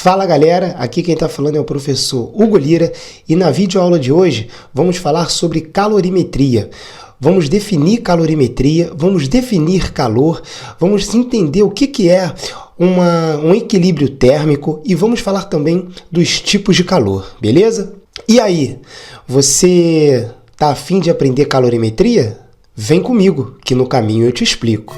Fala galera, aqui quem está falando é o professor Hugo Lira e na videoaula de hoje vamos falar sobre calorimetria. Vamos definir calorimetria, vamos definir calor, vamos entender o que é um equilíbrio térmico e vamos falar também dos tipos de calor, beleza? E aí, você tá a fim de aprender calorimetria? Vem comigo, que no caminho eu te explico.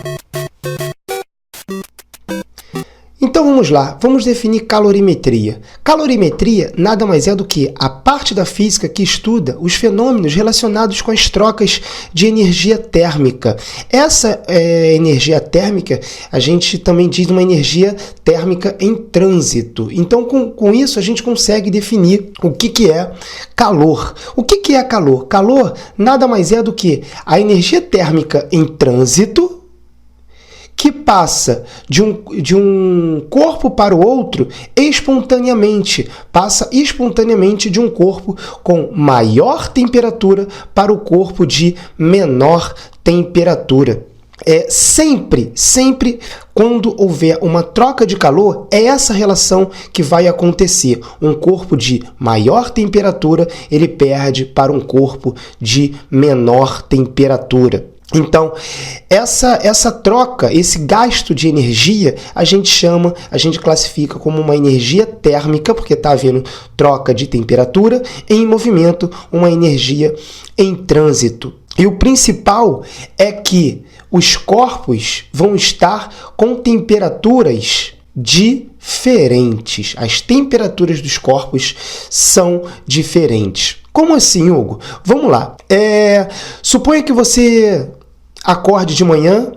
Então vamos lá, vamos definir calorimetria. Calorimetria nada mais é do que a parte da física que estuda os fenômenos relacionados com as trocas de energia térmica. Essa energia térmica, a gente também diz uma energia térmica em trânsito. Então com isso a gente consegue definir o que é calor. O que é calor? Calor nada mais é do que a energia térmica em trânsito que passa de um corpo para o outro espontaneamente, passa espontaneamente de um corpo com maior temperatura para o corpo de menor temperatura. Sempre quando houver uma troca de calor, é essa relação que vai acontecer. Um corpo de maior temperatura, ele perde para um corpo de menor temperatura. Então, essa troca, esse gasto de energia, a gente classifica como uma energia térmica, porque está havendo troca de temperatura, em movimento, uma energia em trânsito. E o principal é que os corpos vão estar com temperaturas diferentes. As temperaturas dos corpos são diferentes. Como assim, Hugo? Vamos lá. Suponha que você acorde de manhã,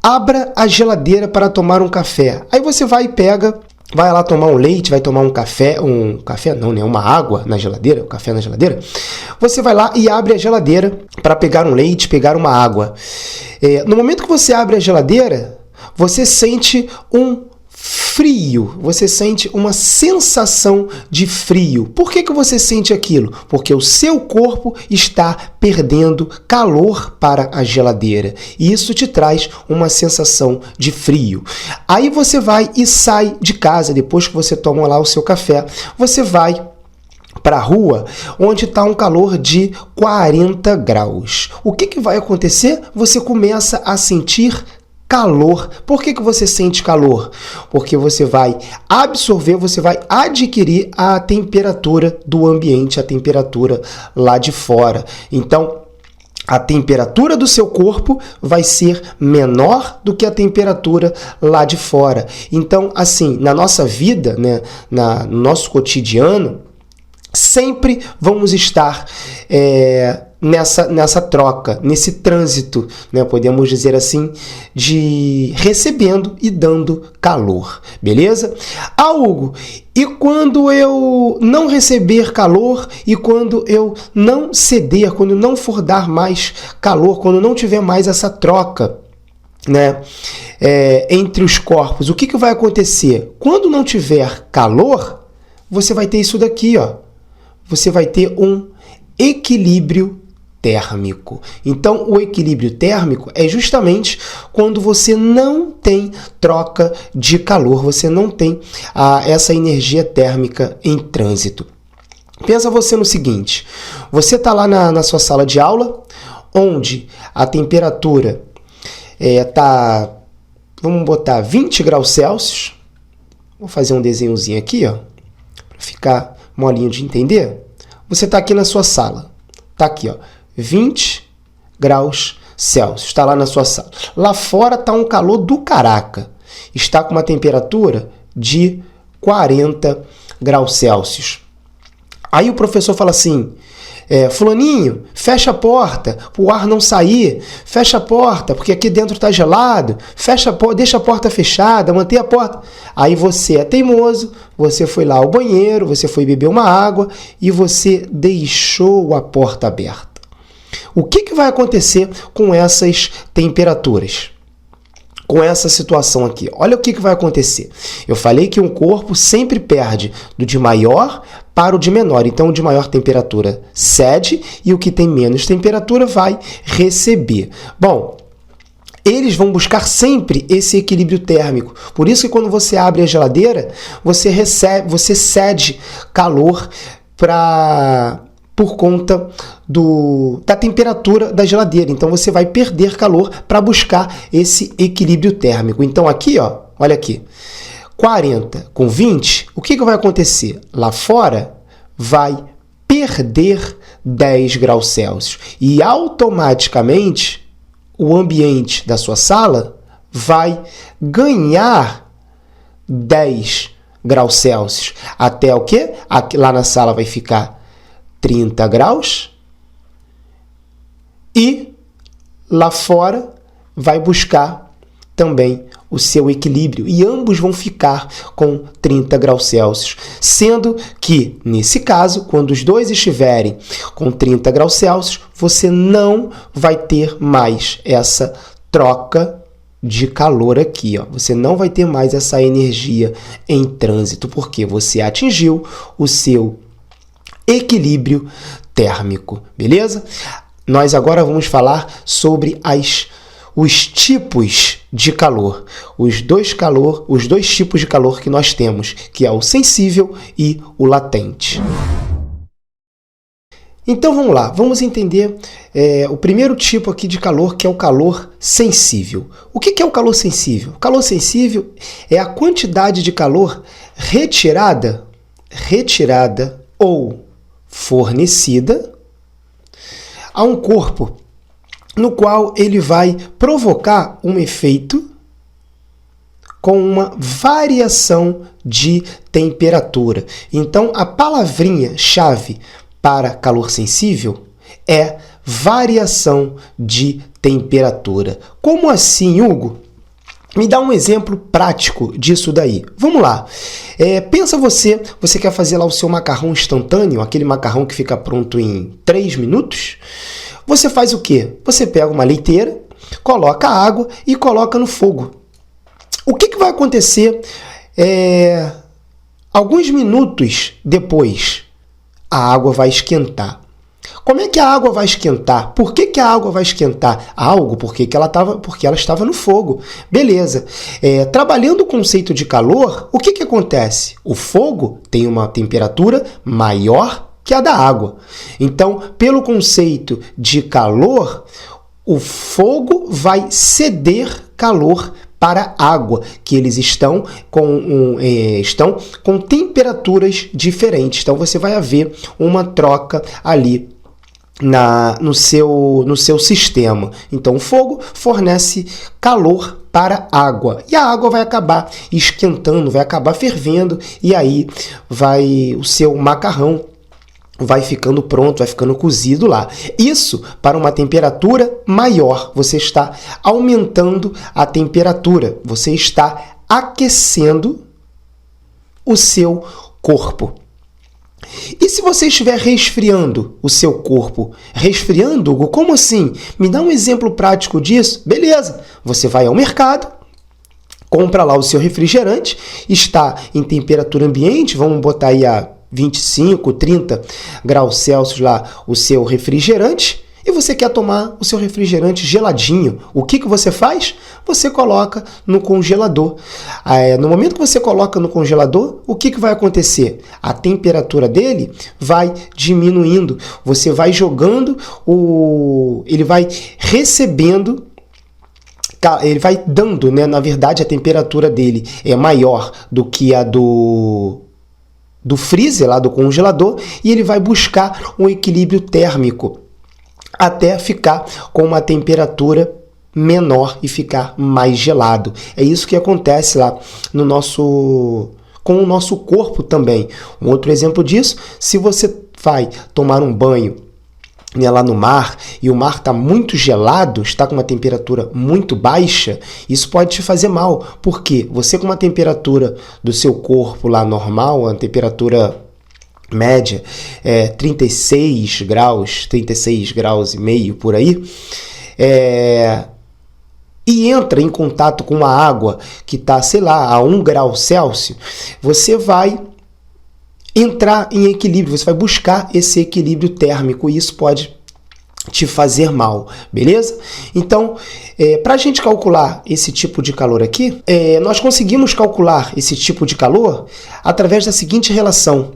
abra a geladeira para tomar um café. Aí você vai lá tomar um leite, vai tomar uma água na geladeira, um café na geladeira. Você vai lá e abre a geladeira para pegar um leite, pegar uma água. No momento que você abre a geladeira, você sente um frio, você sente uma sensação de frio. Por que você sente aquilo? Porque o seu corpo está perdendo calor para a geladeira. E isso te traz uma sensação de frio. Aí você vai e sai de casa, depois que você toma lá o seu café, você vai para a rua, onde está um calor de 40 graus. O que vai acontecer? Você começa a sentir calor. Por que você sente calor? Porque você vai absorver, você vai adquirir a temperatura do ambiente, a temperatura lá de fora. Então, a temperatura do seu corpo vai ser menor do que a temperatura lá de fora. Então, assim, na nossa vida, né, no nosso cotidiano, sempre vamos estar nessa troca, nesse trânsito, né? Podemos dizer assim, de recebendo e dando calor, beleza? Hugo, e quando eu não receber calor e quando eu não ceder, quando não for dar mais calor, quando não tiver mais essa troca, né, entre os corpos, o que vai acontecer? Quando não tiver calor, você vai ter isso daqui, ó. Você vai ter um equilíbrio térmico. Então, o equilíbrio térmico é justamente quando você não tem troca de calor, você não tem essa energia térmica em trânsito. Pensa você no seguinte, você está lá na sua sala de aula, onde a temperatura está, vamos botar 20 graus Celsius, vou fazer um desenhozinho aqui, ó, para ficar molinho de entender. Você está aqui na sua sala, está aqui, ó, 20 graus Celsius, está lá na sua sala. Lá fora está um calor do caraca, está com uma temperatura de 40 graus Celsius. Aí o professor fala assim, fulaninho, fecha a porta, o ar não sair, fecha a porta, porque aqui dentro está gelado, deixa a porta fechada, mantém a porta. Aí você é teimoso, você foi lá ao banheiro, você foi beber uma água e você deixou a porta aberta. O que vai acontecer com essas temperaturas? Com essa situação aqui? Olha o que vai acontecer. Eu falei que um corpo sempre perde do de maior para o de menor. Então, o de maior temperatura cede e o que tem menos temperatura vai receber. Bom, eles vão buscar sempre esse equilíbrio térmico. Por isso que quando você abre a geladeira, você cede calor por conta da temperatura da geladeira. Então você vai perder calor para buscar esse equilíbrio térmico. Então aqui, ó, olha aqui, 40 com 20, o que vai acontecer? Lá fora vai perder 10 graus Celsius e automaticamente o ambiente da sua sala vai ganhar 10 graus Celsius. Até o quê? Aqui, lá na sala vai ficar 30 graus e lá fora vai buscar também o seu equilíbrio e ambos vão ficar com 30 graus Celsius, sendo que, nesse caso, quando os dois estiverem com 30 graus Celsius, você não vai ter mais essa troca de calor aqui, ó. Você não vai ter mais essa energia em trânsito, porque você atingiu o seu equilíbrio térmico, beleza? Nós agora vamos falar sobre os tipos de calor, os dois tipos de calor que nós temos, que é o sensível e o latente. Então vamos lá, vamos entender o primeiro tipo aqui de calor, que é o calor sensível. O que é o calor sensível? O calor sensível é a quantidade de calor retirada ou fornecida a um corpo no qual ele vai provocar um efeito com uma variação de temperatura. Então, a palavrinha-chave para calor sensível é variação de temperatura. Como assim, Hugo? Me dá um exemplo prático disso daí. Vamos lá. Pensa você quer fazer lá o seu macarrão instantâneo, aquele macarrão que fica pronto em 3 minutos? Você faz o quê? Você pega uma leiteira, coloca água e coloca no fogo. O que vai acontecer alguns minutos depois? A água vai esquentar. Como é que a água vai esquentar? Por que a água vai esquentar? Porque ela estava no fogo. Beleza. Trabalhando o conceito de calor, o que acontece? O fogo tem uma temperatura maior que a da água. Então, pelo conceito de calor, o fogo vai ceder calor para a água, que eles estão com temperaturas diferentes. Então, você vai haver uma troca ali no seu sistema. Então, o fogo fornece calor para a água. E a água vai acabar esquentando, vai acabar fervendo, e aí o seu macarrão vai ficando pronto, vai ficando cozido lá. Isso para uma temperatura maior. Você está aumentando a temperatura. Você está aquecendo o seu corpo. E se você estiver resfriando o seu corpo? Resfriando, Hugo? Como assim? Me dá um exemplo prático disso? Beleza. Você vai ao mercado, compra lá o seu refrigerante, está em temperatura ambiente, vamos botar aí a 25, 30 graus Celsius lá o seu refrigerante, e você quer tomar o seu refrigerante geladinho. O que você faz? Você coloca no congelador. No momento que você coloca no congelador, o que vai acontecer? A temperatura dele vai diminuindo. Você vai jogando, ele vai recebendo, ele vai dando, né? Na verdade, a temperatura dele é maior do que a do freezer, lá do congelador, e ele vai buscar um equilíbrio térmico até ficar com uma temperatura menor e ficar mais gelado. É isso que acontece lá com o nosso corpo também. Um outro exemplo disso, se você vai tomar um banho lá no mar, e o mar está muito gelado, está com uma temperatura muito baixa, isso pode te fazer mal. Por quê? Você com uma temperatura do seu corpo lá normal, a temperatura média, 36 graus e meio por aí, e entra em contato com uma água que está, sei lá, a 1 grau Celsius, você vai entrar em equilíbrio, você vai buscar esse equilíbrio térmico, e isso pode te fazer mal, beleza? Então, para a gente calcular esse tipo de calor aqui, nós conseguimos calcular esse tipo de calor através da seguinte relação,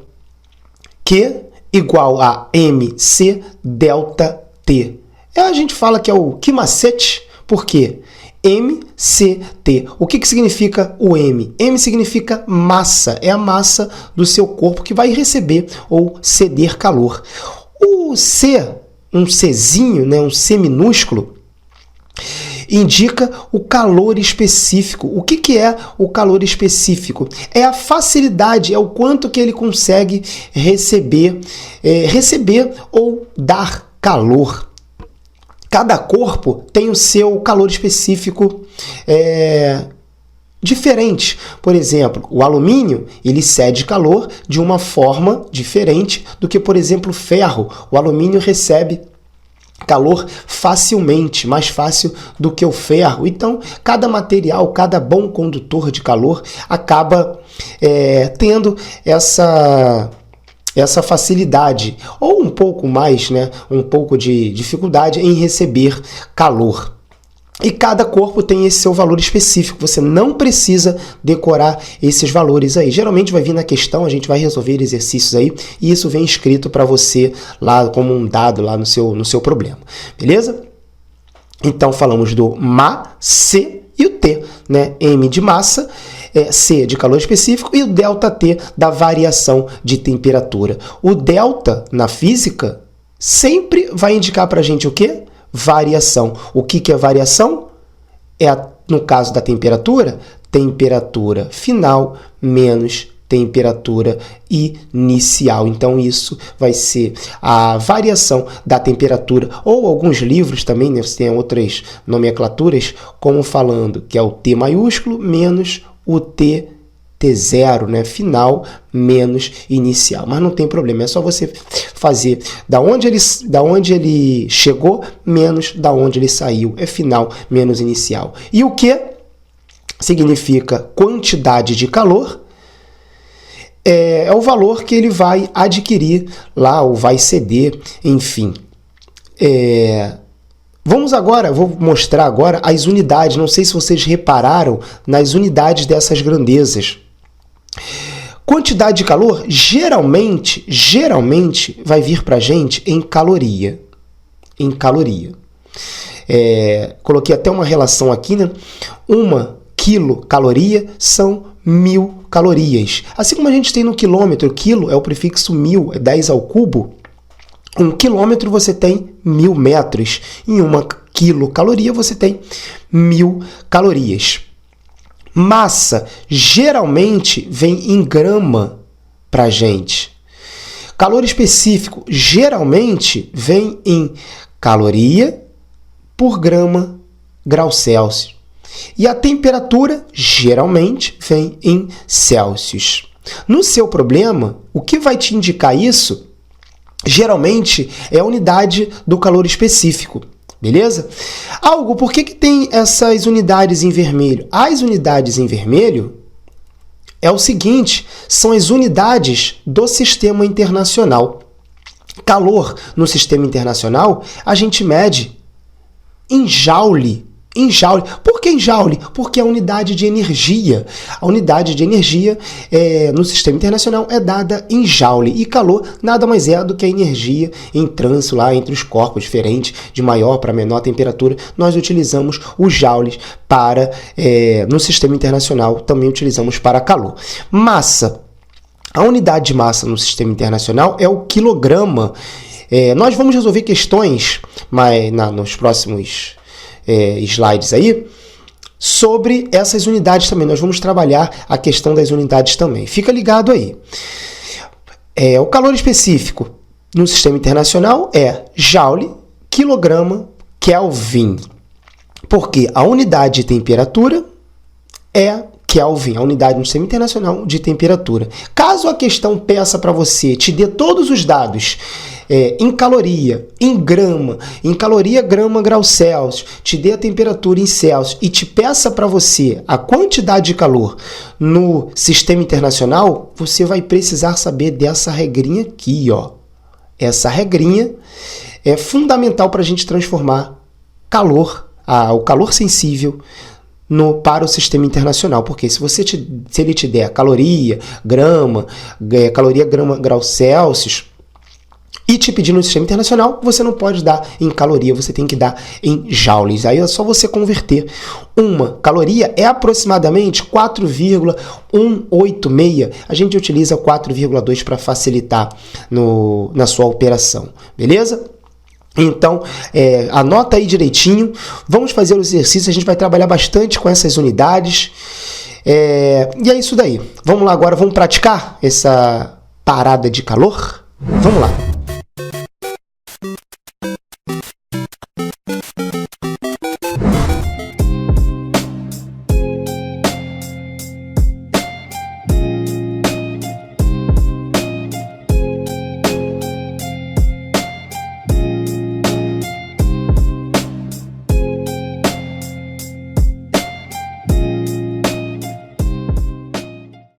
Q igual a mc delta T. A gente fala que é o que macete, por quê? MCT. O que significa o M? M significa massa, é a massa do seu corpo que vai receber ou ceder calor. O C, um Czinho, né, um C minúsculo, indica o calor específico. O que é o calor específico? É a facilidade, é o quanto que ele consegue receber ou dar calor. Cada corpo tem o seu calor específico diferente. Por exemplo, o alumínio, ele cede calor de uma forma diferente do que, por exemplo, o ferro. O alumínio recebe calor facilmente, mais fácil do que o ferro. Então, cada material, cada bom condutor de calor acaba tendo essa facilidade, ou um pouco mais, né, um pouco de dificuldade em receber calor. E cada corpo tem esse seu valor específico, você não precisa decorar esses valores aí. Geralmente vai vir na questão, a gente vai resolver exercícios aí, e isso vem escrito para você lá como um dado lá no seu problema, beleza? Então falamos do Ma, C e o T, né? M de massa, C de calor específico e o ΔT da variação de temperatura. O delta na física sempre vai indicar para a gente o quê? Variação. O que é variação? No caso da temperatura, temperatura final menos temperatura inicial. Então isso vai ser a variação da temperatura, ou alguns livros também, né, você tem outras nomenclaturas, como falando que é o T maiúsculo menos o T0, né, final menos inicial. Mas não tem problema, é só você fazer da onde ele chegou menos da onde ele saiu, é final menos inicial. E o que significa quantidade de calor? É o valor que ele vai adquirir lá, ou vai ceder, enfim. Vou mostrar agora as unidades. Não sei se vocês repararam nas unidades dessas grandezas. Quantidade de calor, geralmente vai vir para a gente em caloria. Em caloria. Coloquei até uma relação aqui, né? 1 quilocaloria são 1000 calorias. Assim como a gente tem no quilômetro, quilo é o prefixo 1000, é 10 ao cubo. 1 quilômetro você tem 1000 metros. Em 1 quilocaloria você tem 1000 calorias. Massa geralmente vem em grama para a gente. Calor específico geralmente vem em caloria por grau Celsius. E a temperatura geralmente vem em Celsius. No seu problema, o que vai te indicar isso? Geralmente é a unidade do calor específico, beleza? Por que tem essas unidades em vermelho? As unidades em vermelho é o seguinte, são as unidades do sistema internacional. Calor no sistema internacional a gente mede em joule. Em joule. Por que em joule? Porque é a unidade de energia. A unidade de energia no sistema internacional é dada em joule. E calor nada mais é do que a energia em trânsito lá entre os corpos diferentes, de maior para menor temperatura. Nós utilizamos os joules para, no sistema internacional, também utilizamos para calor. Massa. A unidade de massa no sistema internacional é o quilograma. Nós vamos resolver questões nos próximos slides aí, sobre essas unidades também. Nós vamos trabalhar a questão das unidades também. Fica ligado aí. O calor específico no sistema internacional é joule, quilograma, Kelvin. Porque a unidade de temperatura é Kelvin, a unidade no sistema internacional de temperatura. Caso a questão peça para você, te dê todos os dados em caloria, em grama, em caloria, grama, grau Celsius, te dê a temperatura em Celsius e te peça para você a quantidade de calor no sistema internacional, você vai precisar saber dessa regrinha aqui, ó. Essa regrinha é fundamental para a gente transformar o calor sensível para o sistema internacional, porque se ele te der caloria, grama, grau Celsius, e te pedir no sistema internacional, você não pode dar em caloria, você tem que dar em joules. Aí é só você converter. Uma caloria é aproximadamente 4,186. A gente utiliza 4,2 para facilitar na sua operação, beleza? Então, anota aí direitinho, vamos fazer o exercício, a gente vai trabalhar bastante com essas unidades, e é isso daí. Vamos lá agora, vamos praticar essa parada de calor? Vamos lá.